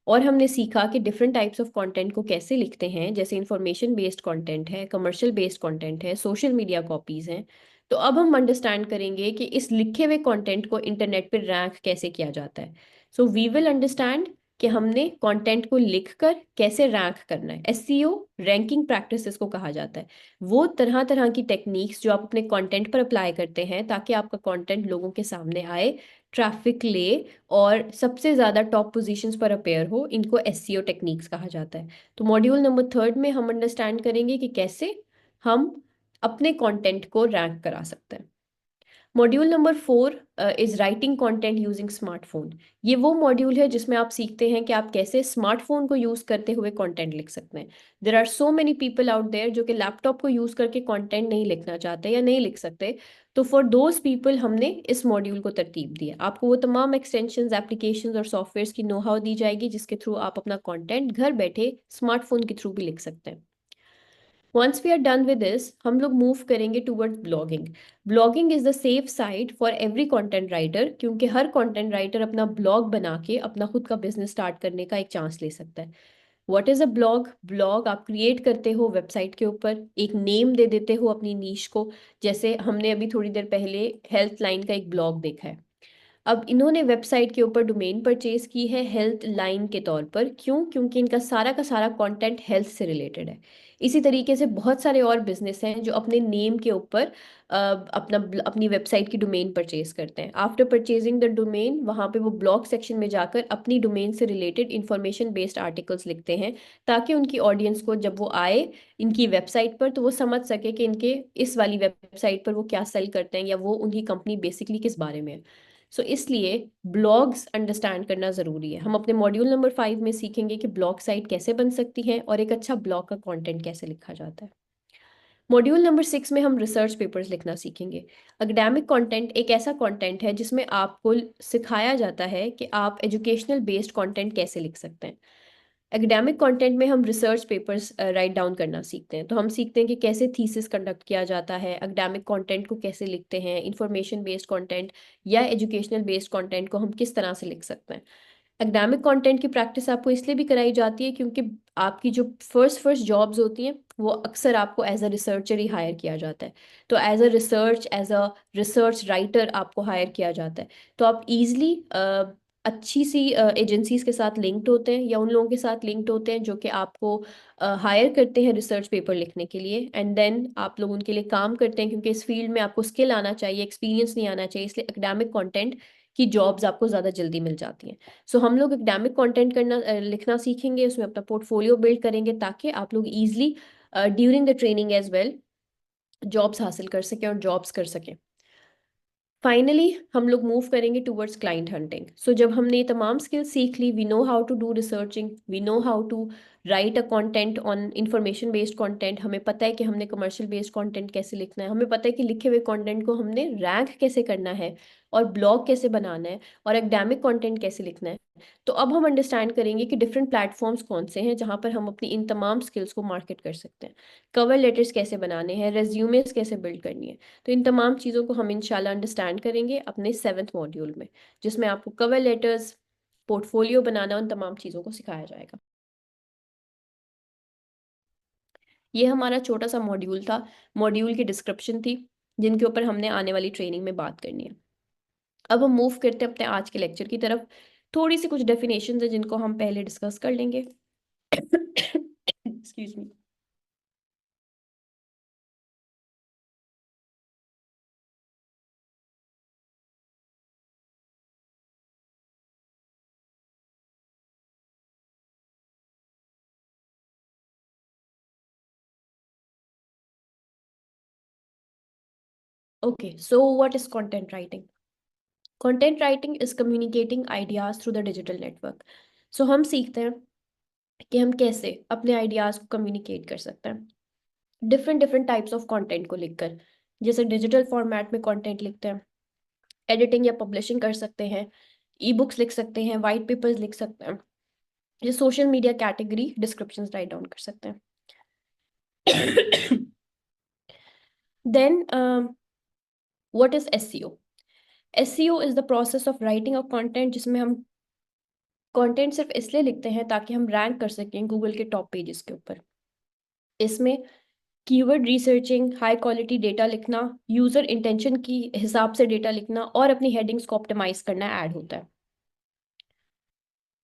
और हमने सीखा कि डिफरेंट टाइप्स ऑफ कंटेंट को कैसे लिखते हैं, जैसे इंफॉर्मेशन बेस्ड कंटेंट है, कमर्शियल बेस्ड कंटेंट है, सोशल मीडिया कॉपीज हैं, तो अब हम अंडरस्टैंड करेंगे कि इस लिखे हुए कंटेंट को इंटरनेट पर रैंक कैसे किया जाता है। सो वी विल अंडरस्टैंड कि हमने कंटेंट को लिखकर कैसे रैंक करना है। एसईओ रैंकिंग प्रैक्टिस इसको कहा जाता है। वो तरह तरह की टेक्निक्स जो आप अपने कंटेंट पर अप्लाई करते हैं ताकि आपका कंटेंट लोगों के सामने आए, ट्रैफिक ले, और सबसे ज़्यादा टॉप पोजीशंस पर अपेयर हो, इनको एसईओ टेक्निक्स कहा जाता है। तो मॉड्यूल नंबर 3 में हम अंडरस्टैंड करेंगे कि कैसे हम अपने कंटेंट को रैंक करा सकते हैं। Module number 4 is writing content using smartphone. ये वो मॉड्यूल है जिसमें आप सीखते हैं कि आप कैसे स्मार्टफोन को यूज करते हुए कंटेंट लिख सकते हैं। There are so many people out there जो कि लैपटॉप को यूज करके कंटेंट नहीं लिखना चाहते या नहीं लिख सकते। तो फॉर दोज पीपल हमने इस मॉड्यूल को तरतीब दी है। आपको वो तमाम एक्सटेंशंस, एप्लीकेशंस और सॉफ्टवेयर्स की नो हाउ दी जाएगी जिसके थ्रू आप अपना कंटेंट घर बैठे स्मार्टफोन के थ्रू भी लिख सकते हैं। Once we are done with this, हम लोग मूव करेंगे towards blogging. Blogging is the safe side for every content writer, क्योंकि हर कंटेंट राइटर अपना ब्लॉग बना के अपना खुद का बिजनेस स्टार्ट करने का एक चांस ले सकता है। What is a blog? Blog आप क्रिएट करते हो वेबसाइट के ऊपर, एक नेम दे देते हो अपनी नीश को। जैसे हमने अभी थोड़ी देर पहले हेल्थ लाइन का एक ब्लॉग देखा है। अब इन्होंने वेबसाइट के ऊपर डोमेन परचेज की है हेल्थ लाइन के तौर पर। क्यों? क्योंकि इनका सारा का सारा कंटेंट हेल्थ से रिलेटेड है। इसी तरीके से बहुत सारे और बिजनेस हैं जो अपने नेम के ऊपर अपनी वेबसाइट की डोमेन परचेज करते हैं। आफ्टर परचेजिंग द डोमेन, वहाँ पे वो ब्लॉग सेक्शन में जाकर अपनी डोमेन से रिलेटेड इंफॉर्मेशन बेस्ड आर्टिकल्स लिखते हैं, ताकि उनकी ऑडियंस को जब वो आए इनकी वेबसाइट पर तो वो समझ सके कि इनके इस वाली वेबसाइट पर वो क्या सेल करते हैं या वो उनकी कंपनी बेसिकली किस बारे में है। सो इसलिए ब्लॉग्स अंडरस्टैंड करना ज़रूरी है। हम अपने मॉड्यूल नंबर 5 में सीखेंगे कि ब्लॉग साइट कैसे बन सकती है और एक अच्छा ब्लॉग का कंटेंट कैसे लिखा जाता है। मॉड्यूल नंबर 6 में हम रिसर्च पेपर्स लिखना सीखेंगे। एकेडमिक कंटेंट एक ऐसा कंटेंट है जिसमें आपको सिखाया जाता है कि आप एजुकेशनल बेस्ड कंटेंट कैसे लिख सकते हैं। एकेडमिक कंटेंट में हम रिसर्च पेपर्स राइट डाउन करना सीखते हैं। तो हम सीखते हैं कि कैसे थीसिस कंडक्ट किया जाता है, एकेडमिक कंटेंट को कैसे लिखते हैं, इंफॉर्मेशन बेस्ड कंटेंट या एजुकेशनल बेस्ड कंटेंट को हम किस तरह से लिख सकते हैं। एकेडमिक कंटेंट की प्रैक्टिस आपको इसलिए भी कराई जाती है क्योंकि आपकी जो फर्स्ट फर्स्ट जॉब्स होती हैं वो अक्सर आपको एज अ रिसर्चर ही हायर किया जाता है। तो एज अ रिसर्च राइटर आपको हायर किया जाता है। तो आप इजली अच्छी सी एजेंसीज के साथ लिंक्ड होते हैं या उन लोगों के साथ लिंक्ड होते हैं जो कि आपको हायर करते हैं रिसर्च पेपर लिखने के लिए, एंड देन आप लोग उनके लिए काम करते हैं क्योंकि इस फील्ड में आपको स्किल आना चाहिए, एक्सपीरियंस नहीं आना चाहिए, इसलिए एकेडमिक कंटेंट की जॉब्स आपको ज़्यादा जल्दी मिल जाती हैं। सो हम लोग एकेडमिक कंटेंट करना लिखना सीखेंगे, उसमें अपना पोर्टफोलियो बिल्ड करेंगे ताकि आप लोग easily during the training as well jobs हासिल कर सकें और जॉब्स कर सकें। फाइनली हम लोग मूव करेंगे टूवर्ड्स क्लाइंट हंटिंग। सो जब हमने ये तमाम स्किल्स सीख ली, we know how to do researching, we know how to write a content on information based content, हमें पता है कि हमने कमर्शियल बेस्ड कंटेंट कैसे लिखना है, हमें पता है कि लिखे हुए कंटेंट को हमने रैंक कैसे करना है और ब्लॉग कैसे बनाना है और एकेडमिक कंटेंट कैसे लिखना है। तो अब हम अंडरस्टैंड करेंगे कि डिफरेंट प्लेटफॉर्म्स कौन से हैं जहाँ पर हम अपनी इन तमाम स्किल्स को मार्केट कर सकते हैं। कवर लेटर्स कैसे बनाने हैं, रेज्यूमेस कैसे बिल्ड करनी है। तो इन तमाम चीज़ों को हम इंशाल्लाह अंडरस्टैंड करेंगे अपने 7th मॉड्यूल में, जिसमें आपको कवर लेटर्स, पोर्टफोलियो बनाना, उन तमाम चीज़ों को सिखाया जाएगा। ये हमारा छोटा सा मॉड्यूल था, मॉड्यूल की डिस्क्रिप्शन थी जिनके ऊपर हमने आने वाली ट्रेनिंग में बात करनी है। अब हम मूव करते हैं अपने आज के लेक्चर की तरफ। थोड़ी सी कुछ डेफिनेशंस है जिनको हम पहले डिस्कस कर लेंगे। Excuse me. Okay, so what is content writing? Content writing is communicating ideas through the digital network. So हम सीखते हैं कि हम कैसे अपने आइडियाज को कम्युनिकेट कर सकते हैं different different types of content को लिखकर। जैसे डिजिटल फॉर्मेट में कंटेंट लिखते हैं, एडिटिंग या पब्लिशिंग कर सकते हैं, ई बुक्स लिख सकते हैं, वाइट पेपर्स लिख सकते हैं, ये social media category descriptions write down कर सकते हैं। Then what is SEO? SEO is the process of writing a content जिसमें हम कंटेंट सिर्फ इसलिए लिखते हैं ताकि हम रैंक कर सकें गूगल के टॉप पेजेस के ऊपर। इसमें keyword researching, high quality data लिखना, यूजर इंटेंशन की हिसाब से डेटा लिखना और अपनी हेडिंग्स को ऑप्टिमाइज करना ऐड होता है।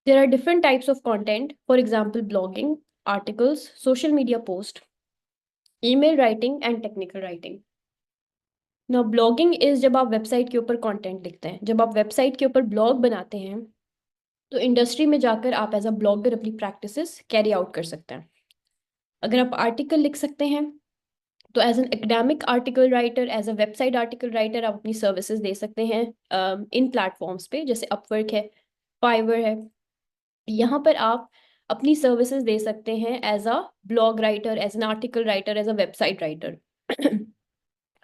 There are different types of content, for example blogging, articles, social media post, email writing and technical writing. Now blogging is जब आप वेबसाइट के ऊपर कंटेंट लिखते हैं। जब आप वेबसाइट के ऊपर ब्लॉग बनाते हैं तो इंडस्ट्री में जाकर आप एज अ ब्लॉगर अपनी प्रैक्टिसेस कैरी आउट कर सकते हैं। अगर आप आर्टिकल लिख सकते हैं तो as an academic article writer, as a website article writer आप अपनी सर्विसेज दे सकते हैं इन प्लेटफॉर्म्स पे, जैसे अपवर्क है, फाइवर है। यहाँ पर आप अपनी सर्विसेज दे सकते हैं as a blog writer, as an article writer, as a website writer.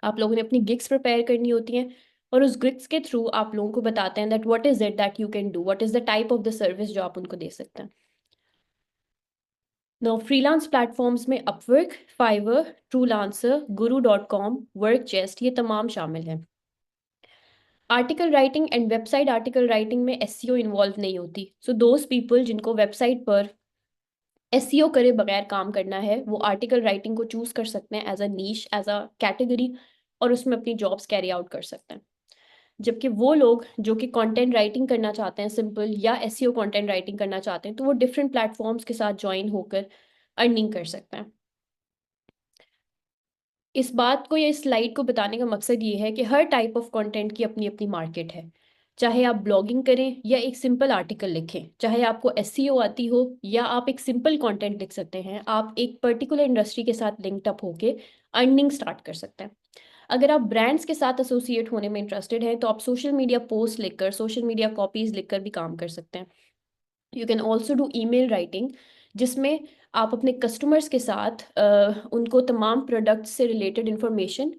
आप लोगों ने अपनी गिग्स प्रिपेयर करनी होती हैं और उस गिग्स के थ्रू आप लोगों को बताते हैं that what is it that you can do, what is the type of the service जो आप उनको दे सकते हैं। नो फ्रीलांस प्लेटफॉर्म्स में Upwork, Fiverr, Truelancer, guru.com, work chest, ये तमाम शामिल हैं। Article writing and website article writing में एसईओ इन्वॉल्व नहीं होती। सो दोज पीपल जिनको वेबसाइट पर एसईओ करे बगैर काम करना है वो आर्टिकल राइटिंग को चूज कर सकते हैं as a niche, as a category, और उसमें अपनी जॉब्स कैरी आउट कर सकते हैं। जबकि वो लोग जो कि कंटेंट राइटिंग करना चाहते हैं सिंपल, या एसईओ कंटेंट राइटिंग करना चाहते हैं, तो वो डिफरेंट प्लेटफॉर्म्स के साथ ज्वाइन होकर अर्निंग कर सकते हैं। इस बात को या इस स्लाइड को बताने का मकसद ये है कि हर टाइप ऑफ कंटेंट की अपनी अपनी मार्केट है। चाहे आप ब्लॉगिंग करें या एक सिंपल आर्टिकल लिखें, चाहे आपको एसईओ आती हो या आप एक सिंपल कंटेंट लिख सकते हैं, आप एक पर्टिकुलर इंडस्ट्री के साथ लिंक्ड अप होके अर्निंग स्टार्ट कर सकते हैं। अगर आप ब्रांड्स के साथ एसोसिएट होने में इंटरेस्टेड हैं तो आप सोशल मीडिया पोस्ट लिखकर, सोशल मीडिया कॉपीज लिखकर भी काम कर सकते हैं। You can also do email writing, जिसमें आप अपने कस्टमर्स के साथ उनको तमाम प्रोडक्ट से रिलेटेड इंफॉर्मेशन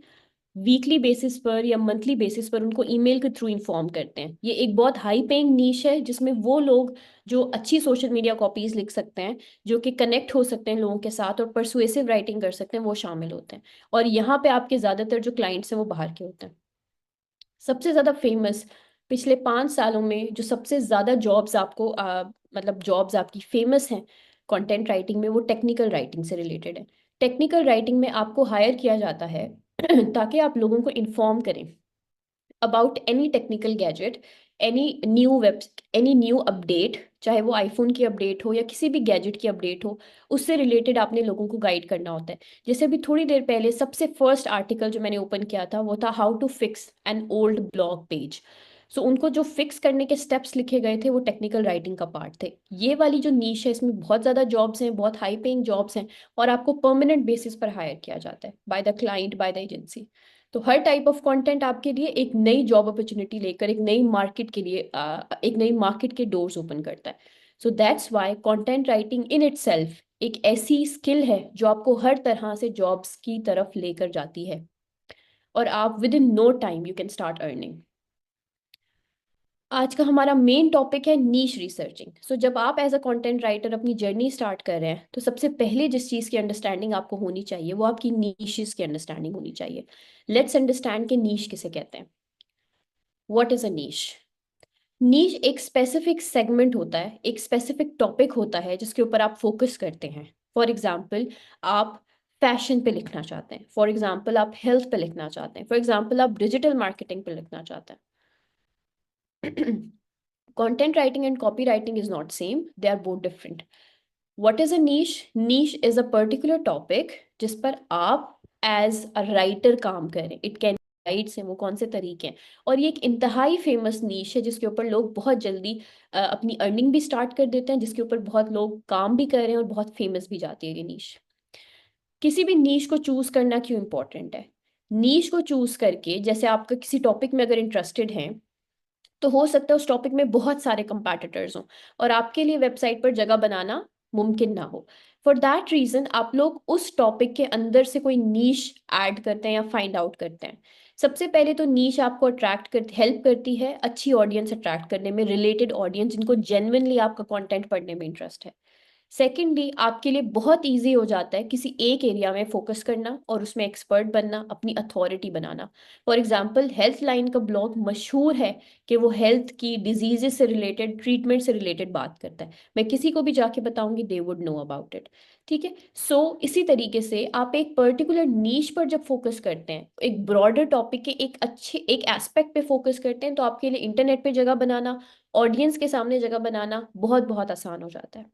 वीकली बेसिस पर या मंथली बेसिस पर उनको ईमेल के थ्रू इन्फॉर्म करते हैं। ये एक बहुत हाई पेइंग नीश है जिसमें वो लोग जो अच्छी सोशल मीडिया कॉपीज लिख सकते हैं, जो कि कनेक्ट हो सकते हैं लोगों के साथ और परसुएसिव राइटिंग कर सकते हैं, वो शामिल होते हैं। और यहाँ पे आपके ज़्यादातर जो क्लाइंट्स हैं वो बाहर के होते हैं। सबसे ज़्यादा फेमस पिछले 5 सालों में जो सबसे ज़्यादा जॉब्स आपको मतलब जॉब्स आपकी फेमस हैं कंटेंट राइटिंग में, वो टेक्निकल राइटिंग से रिलेटेड है। टेक्निकल राइटिंग में आपको हायर किया जाता है ताकि आप लोगों को इन्फॉर्म करें about any technical gadget, any new web, any new update, चाहे वो आईफोन की अपडेट हो या किसी भी गैजेट की अपडेट हो, उससे रिलेटेड आपने लोगों को गाइड करना होता है। जैसे अभी थोड़ी देर पहले सबसे फर्स्ट आर्टिकल जो मैंने ओपन किया था वो था how to fix an old blog page. So उनको जो फिक्स करने के स्टेप्स लिखे गए थे वो टेक्निकल राइटिंग का पार्ट थे। ये वाली जो नीश है इसमें बहुत ज़्यादा जॉब्स हैं, बहुत हाई पेइंग जॉब्स हैं, और आपको परमानेंट बेसिस पर हायर किया जाता है by the client, by the agency. तो हर टाइप ऑफ कंटेंट आपके लिए एक नई जॉब अपॉर्चुनिटी लेकर एक नई मार्केट के लिए एक नई मार्केट के डोर्स ओपन करता है। So that's why content writing in itself एक ऐसी स्किल है जो आपको हर तरह से जॉब्स की तरफ लेकर जाती है और आप within no time you can start earning. आज का हमारा मेन टॉपिक है नीश रिसर्चिंग। सो जब आप एज अ कंटेंट राइटर अपनी जर्नी स्टार्ट कर रहे हैं तो सबसे पहले जिस चीज़ की अंडरस्टैंडिंग आपको होनी चाहिए वो आपकी नीशेस की अंडरस्टैंडिंग होनी चाहिए। लेट्स अंडरस्टैंड कि नीश किसे कहते हैं। व्हाट इज अ नीश? नीश एक स्पेसिफिक सेगमेंट होता है, एक स्पेसिफिक टॉपिक होता है जिसके ऊपर आप फोकस करते हैं। फॉर एग्जाम्पल, आप फैशन पे लिखना चाहते हैं, फॉर एग्जाम्पल आप हेल्थ पे लिखना चाहते हैं, फॉर एग्जाम्पल आप डिजिटल मार्केटिंग पे लिखना चाहते हैं। Content writing and copywriting is not same, they are both different. What is a niche? Niche is a particular topic जिस पर आप एज अ राइटर काम करें. इट कैन राइट्स हैं, वो कौन से तरीके हैं. और ये एक इंतहाई फेमस नीश है जिसके ऊपर लोग बहुत जल्दी अपनी अर्निंग भी स्टार्ट कर देते हैं, जिसके ऊपर बहुत लोग काम भी कर रहे हैं और बहुत फेमस भी जाती है ये नीश. किसी भी नीश को चूज करना क्यों इंपॉर्टेंट है? नीश को चूज करके, जैसे आपका किसी टॉपिक में अगर इंटरेस्टेड हैं, तो हो सकता है उस टॉपिक में बहुत सारे कंपैटिटर्स हों और आपके लिए वेबसाइट पर जगह बनाना मुमकिन ना हो. फॉर दैट रीजन आप लोग उस टॉपिक के अंदर से कोई नीश ऐड करते हैं या फाइंड आउट करते हैं. सबसे पहले तो नीश आपको अट्रैक्ट कर हेल्प करती है अच्छी ऑडियंस अट्रैक्ट करने में, रिलेटेड ऑडियंस जिनको जेन्युइनली आपका कंटेंट पढ़ने में इंटरेस्ट है. सेकेंडली आपके लिए बहुत इजी हो जाता है किसी एक एरिया में फोकस करना और उसमें एक्सपर्ट बनना, अपनी authority banana. For example health line का ब्लॉग मशहूर है कि वो हेल्थ की डिजीजेस से रिलेटेड, ट्रीटमेंट से रिलेटेड बात करता है. मैं किसी को भी जाके बताऊंगी, they would know about it. ठीक है. सो इसी तरीके से आप एक पर्टिकुलर नीश पर जब फोकस करते हैं, एक ब्रॉडर टॉपिक के एक एस्पेक्ट पे फोकस करते हैं, तो आपके लिए इंटरनेट पे जगह बनाना, ऑडियंस के सामने जगह बनाना बहुत बहुत आसान हो जाता है.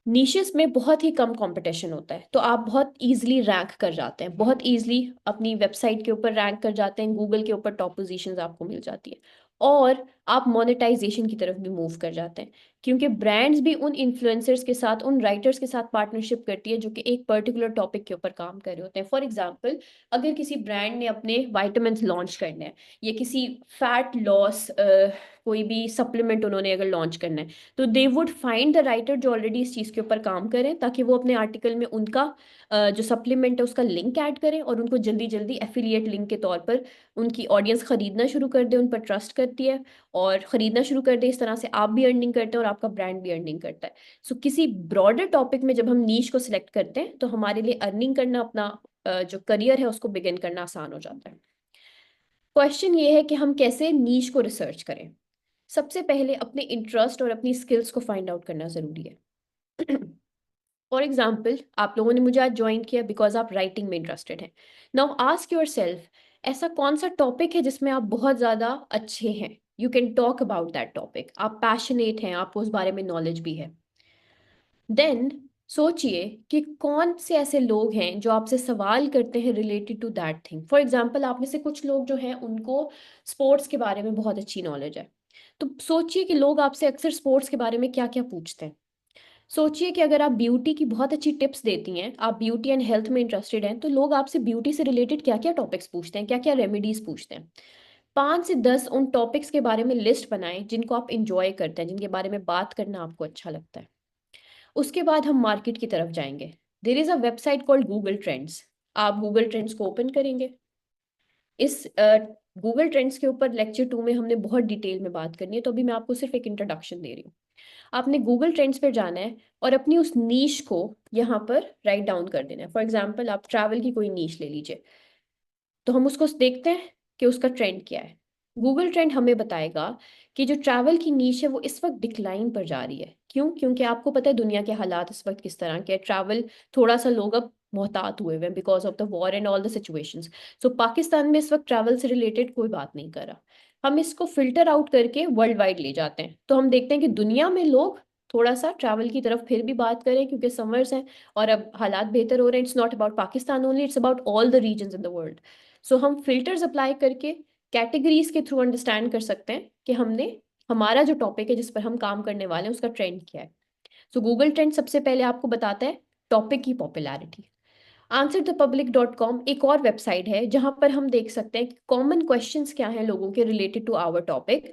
नीशेस में बहुत ही कम कंपटीशन होता है, तो आप बहुत इजीली रैंक कर जाते हैं, बहुत इजीली अपनी वेबसाइट के ऊपर रैंक कर जाते हैं, गूगल के ऊपर टॉप पोजीशंस आपको मिल जाती है और आप मोनेटाइजेशन की तरफ भी मूव कर जाते हैं, क्योंकि ब्रांड्स भी उन इन्फ्लुएंसर्स के साथ, उन राइटर्स के साथ पार्टनरशिप करती है जो कि एक पर्टिकुलर टॉपिक के ऊपर काम कर रहे होते हैं. फॉर एग्जांपल, अगर किसी ब्रांड ने अपने वाइटामिन लॉन्च करने हैं या किसी फैट लॉस कोई भी सप्लीमेंट उन्होंने अगर लॉन्च करना है, तो they would find the writer जो ऑलरेडी इस चीज़ के ऊपर काम करें, ताकि वो अपने आर्टिकल में उनका जो सप्लीमेंट है उसका लिंक ऐड करें और उनको जल्दी जल्दी एफिलिएट लिंक के तौर पर उनकी ऑडियंस खरीदना शुरू कर दे, उन पर ट्रस्ट करती है और ख़रीदना शुरू कर दे. इस तरह से आप भी अर्निंग करते हैं और आपका ब्रांड भी अर्निंग करता है. सो किसी ब्रॉडर टॉपिक में जब हम नीश को सिलेक्ट करते हैं, तो हमारे लिए अर्निंग करना, अपना जो करियर है उसको बिगिन करना आसान हो जाता है. क्वेश्चन ये है कि हम कैसे नीश को रिसर्च करें. सबसे पहले अपने इंटरेस्ट और अपनी स्किल्स को फाइंड आउट करना ज़रूरी है. फॉर एग्जाम्पल, आप लोगों ने मुझे आज ज्वाइन किया बिकॉज आप राइटिंग में इंटरेस्टेड हैं. नाउ आस्क योर सेल्फ, ऐसा कौन सा टॉपिक है जिसमें आप बहुत ज़्यादा अच्छे हैं. You can talk about that topic, आप पैशनेट हैं, आपको उस बारे में नॉलेज भी है. देन सोचिए कि कौन से ऐसे लोग हैं जो आपसे सवाल करते हैं related to that thing. For example, आप में से कुछ लोग जो हैं उनको स्पोर्ट्स के बारे में बहुत अच्छी नॉलेज है, तो सोचिए कि लोग आपसे अक्सर स्पोर्ट्स के बारे में क्या क्या पूछते हैं. सोचिए कि अगर आप ब्यूटी की बहुत अच्छी टिप्स देती हैं, आप ब्यूटी एंड हेल्थ में इंटरेस्टेड हैं, तो लोग आपसे ब्यूटी से रिलेटेड क्या क्या टॉपिक्स पूछते हैं, क्या क्या रेमेडीज पूछते हैं. 5 से 10 उन टॉपिक्स के बारे में लिस्ट बनाएं जिनको आप इंजॉय करते हैं, जिनके बारे में बात करना आपको अच्छा लगता है. उसके बाद हम मार्केट की तरफ जाएंगे. There is a website called Google trends. आप गूगल ट्रेंड्स को ओपन करेंगे. इस गूगल ट्रेंड्स के ऊपर लेक्चर 2 में हमने बहुत डिटेल में बात करनी है, तो अभी मैं आपको सिर्फ एक इंट्रोडक्शन दे रही हूँ. आपने गूगल ट्रेंड्स पर जाना है और अपनी उस नीश को यहाँ पर राइट डाउन कर देना है. फॉर एग्जाम्पल, आप ट्रैवल की कोई नीश ले लीजिए, तो हम उसको देखते हैं कि उसका ट्रेंड क्या है. गूगल ट्रेंड हमें बताएगा कि जो ट्रैवल की नीश है वो इस वक्त डिक्लाइन पर जा रही है. क्यों? क्योंकि आपको पता है दुनिया के हालात इस वक्त किस तरह के हैं. ट्रैवल थोड़ा सा लोग अब मोहतात हुए हुए हैं because of the war and all the situations. So Pakistan में इस वक्त ट्रैवल से रिलेटेड कोई बात नहीं कर रहा. हम इसको फिल्टर आउट करके वर्ल्ड वाइड ले जाते हैं, तो हम देखते हैं कि दुनिया में लोग थोड़ा सा ट्रैवल की तरफ फिर भी बात करें, क्योंकि समर्स हैं और अब हालात बेहतर हो रहे हैं. It's not about Pakistan only, it's about all the regions in the world. So हम फिल्टर्स अप्लाई करके कैटेगरीज के थ्रू अंडरस्टैंड कर सकते हैं कि हमने हमारा जो टॉपिक है जिस पर हम काम करने वाले हैं उसका ट्रेंड क्या है. सो गूगल ट्रेंड सबसे पहले आपको बताता है टॉपिक की पॉपुलैरिटी. answerthepublic.com एक और वेबसाइट है जहां पर हम देख सकते हैं कि कॉमन क्वेश्चंस क्या हैं लोगों के रिलेटेड टू आवर टॉपिक.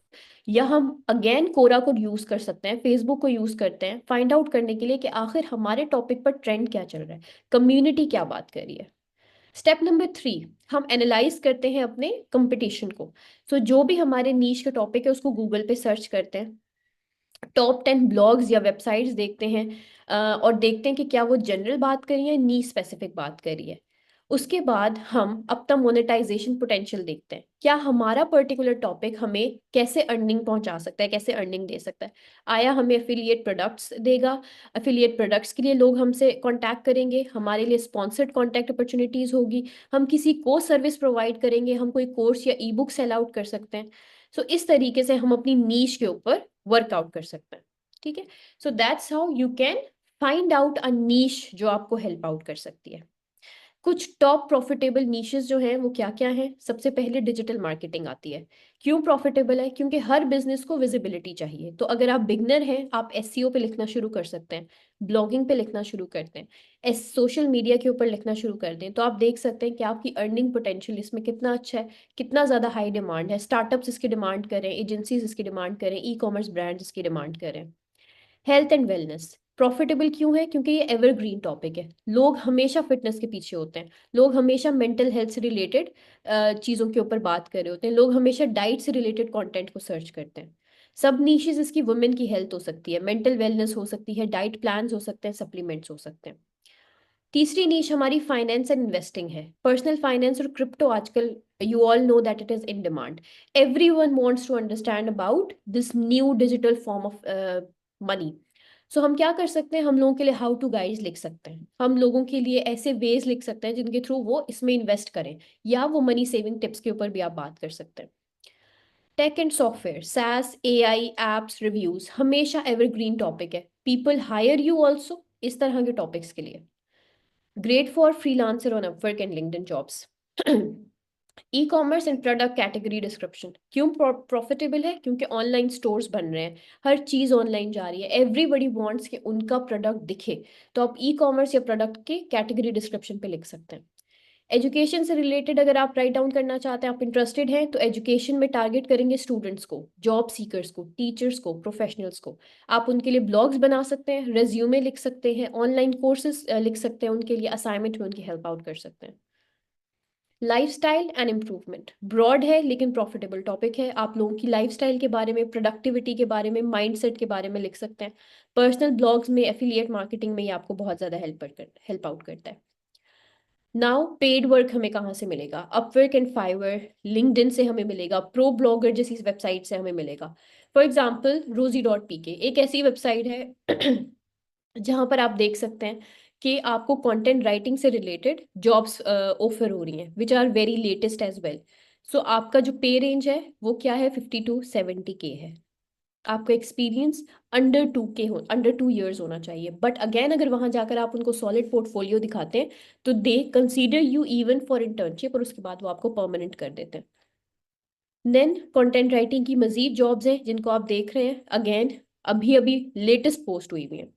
या हम अगेन कोरा को यूज कर सकते हैं, फेसबुक को यूज करते हैं फाइंड आउट करने के लिए कि आखिर हमारे टॉपिक पर ट्रेंड क्या चल रहा है, कम्युनिटी क्या बात कर रही है. स्टेप नंबर 3, हम एनालाइज करते हैं अपने कंपटीशन को. सो जो भी हमारे नीश के टॉपिक है उसको गूगल पे सर्च करते हैं, टॉप 10 ब्लॉग्स या वेबसाइट्स देखते हैं और देखते हैं कि क्या वो जनरल बात कर रही है, नीश स्पेसिफिक बात कर रही है. उसके बाद हम अपना मोनेटाइजेशन पोटेंशियल देखते हैं, क्या हमारा पर्टिकुलर टॉपिक हमें कैसे अर्निंग पहुंचा सकता है, कैसे अर्निंग दे सकता है। आया हमें एफिलिएट प्रोडक्ट्स देगा, एफिलिएट प्रोडक्ट्स के लिए लोग हमसे कांटेक्ट करेंगे, हमारे लिए स्पॉन्सर्ड कांटेक्ट अपॉर्चुनिटीज होगी, हम किसी को सर्विस प्रोवाइड करेंगे, हम कोई कोर्स या ई बुक सेल आउट कर सकते हैं। सो इस तरीके से हम अपनी नीश के ऊपर वर्कआउट कर सकते हैं। ठीक है, so that's how you can find out a niche जो आपको हेल्प आउट कर सकती है। कुछ टॉप प्रॉफिटेबल नीशेस जो हैं वो क्या क्या हैं। सबसे पहले डिजिटल मार्केटिंग आती है। क्यों प्रॉफिटेबल है? क्योंकि हर बिजनेस को विजिबिलिटी चाहिए। तो अगर आप बिगनर हैं, आप एसईओ पे लिखना शुरू कर सकते हैं, ब्लॉगिंग पे लिखना शुरू करते हैं, एस सोशल मीडिया के ऊपर लिखना शुरू कर दें, तो आप देख सकते हैं कि आपकी अर्निंग पोटेंशियल इसमें कितना अच्छा है, कितना ज़्यादा हाई डिमांड है। स्टार्टअप्स इसकी डिमांड करें, एजेंसीज इसकी डिमांड करें, ई कॉमर्स ब्रांड्स इसकी डिमांड करें। हेल्थ एंड वेलनेस प्रॉफिटेबल क्यों है? क्योंकि ये एवरग्रीन टॉपिक है। लोग हमेशा फिटनेस के पीछे होते हैं, लोग हमेशा मेंटल हेल्थ से रिलेटेड चीज़ों के ऊपर बात कर रहे होते हैं, लोग हमेशा डाइट से रिलेटेड कंटेंट को सर्च करते हैं। सब नीशेस इसकी वुमेन की हेल्थ हो सकती है, मेंटल वेलनेस हो सकती है, डाइट प्लान्स हो सकते हैं, सप्लीमेंट्स हो सकते हैं। तीसरी नीश हमारी फाइनेंस एंड इन्वेस्टिंग है। पर्सनल फाइनेंस और क्रिप्टो आजकल you all know that it is in demand. Everyone wants to understand about this new digital form of money. So हम क्या कर सकते हैं? हम लोगों के लिए हाउ टू गाइड्स लिख सकते हैं, हम लोगों के लिए ऐसे वेज लिख सकते हैं जिनके थ्रू वो इसमें इन्वेस्ट करें, या वो मनी सेविंग टिप्स के ऊपर भी आप बात कर सकते हैं। Tech and software, SaaS, AI, apps, reviews हमेशा एवरग्रीन टॉपिक है। पीपल हायर यू ऑल्सो इस तरह के टॉपिक्स के लिए। Great for freelancer on Upwork and LinkedIn jobs. E commerce and product category description क्यों प्रॉफिटेबल है? क्योंकि ऑनलाइन स्टोर्स बन रहे हैं, हर चीज़ ऑनलाइन जा रही है, एवरीबडी वांट्स कि उनका प्रोडक्ट दिखे। तो आप ई कॉमर्स या प्रोडक्ट के कैटेगरी डिस्क्रिप्शन पे लिख सकते हैं। एजुकेशन से रिलेटेड अगर आप राइट डाउन करना चाहते हैं, आप इंटरेस्टेड हैं, तो एजुकेशन में टारगेट करेंगे स्टूडेंट्स को, जॉब सीकर्स को, टीचर्स को, प्रोफेशनल्स को। आप उनके लिए ब्लॉग्स बना सकते हैं, रेज्यूमे लिख सकते हैं, ऑनलाइन कोर्सेज लिख सकते हैं, उनके लिए असाइनमेंट में उनकी हेल्प आउट कर सकते हैं। लाइफस्टाइल एंड इम्प्रूवमेंट ब्रॉड है लेकिन प्रॉफिटेबल टॉपिक है। आप लोगों की लाइफस्टाइल के बारे में, प्रोडक्टिविटी के बारे में, माइंडसेट के बारे में लिख सकते हैं। पर्सनल ब्लॉग्स में, एफिलिएट मार्केटिंग में ये आपको बहुत ज़्यादा हेल्प आउट करता है। नाउ पेड वर्क हमें कहाँ से मिलेगा? अपवर्क एंड फाइवर, लिंक्डइन से हमें मिलेगा, प्रो ब्लॉगर जैसी वेबसाइट से हमें मिलेगा। फॉर एग्जाम्पल रोजी.pk एक ऐसी वेबसाइट है जहाँ पर आप देख सकते हैं कि आपको कंटेंट राइटिंग से रिलेटेड जॉब्स ऑफर हो रही हैं, which are very latest as well. So आपका जो पे रेंज है वो क्या है? 50 to 70K है। आपका एक्सपीरियंस अंडर 2 ईयर्स होना चाहिए। बट अगेन अगर वहां जाकर आप उनको सॉलिड पोर्टफोलियो दिखाते हैं तो दे consider you even for internship, और उसके बाद वो आपको परमानेंट कर देते हैं। देन कंटेंट राइटिंग की मजीद जॉब्स हैं जिनको आप देख रहे हैं, अगेन अभी अभी लेटेस्ट पोस्ट हुई हुई है।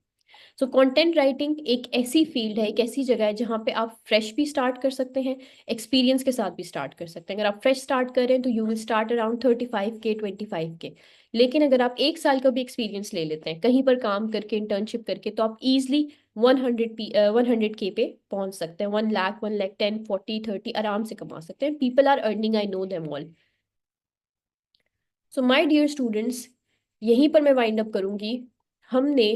सो कंटेंट राइटिंग एक ऐसी फील्ड है, एक ऐसी जगह है जहाँ पे आप फ्रेश भी स्टार्ट कर सकते हैं, एक्सपीरियंस के साथ भी स्टार्ट कर सकते हैं। अगर आप फ्रेश स्टार्ट कर रहे हैं तो you will start around 35K 25K। लेकिन अगर आप 1 साल का भी एक्सपीरियंस ले लेते हैं कहीं पर काम करके, इंटर्नशिप करके, तो आप इजिली 100K पे पहुंच सकते हैं। 1 लाख, 1 लाख 10, 40, 30 आराम से कमा सकते हैं। People are earning, I know them all. So my dear students, यहीं पर मैं वाइंड अप करूंगी। हमने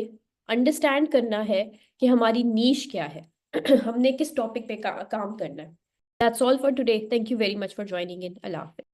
अंडरस्टैंड करना है कि हमारी नीश क्या है, हमने किस टॉपिक पे काम करना है। That's all for today. Thank you very much for joining in. अल्लाह हाफिज़।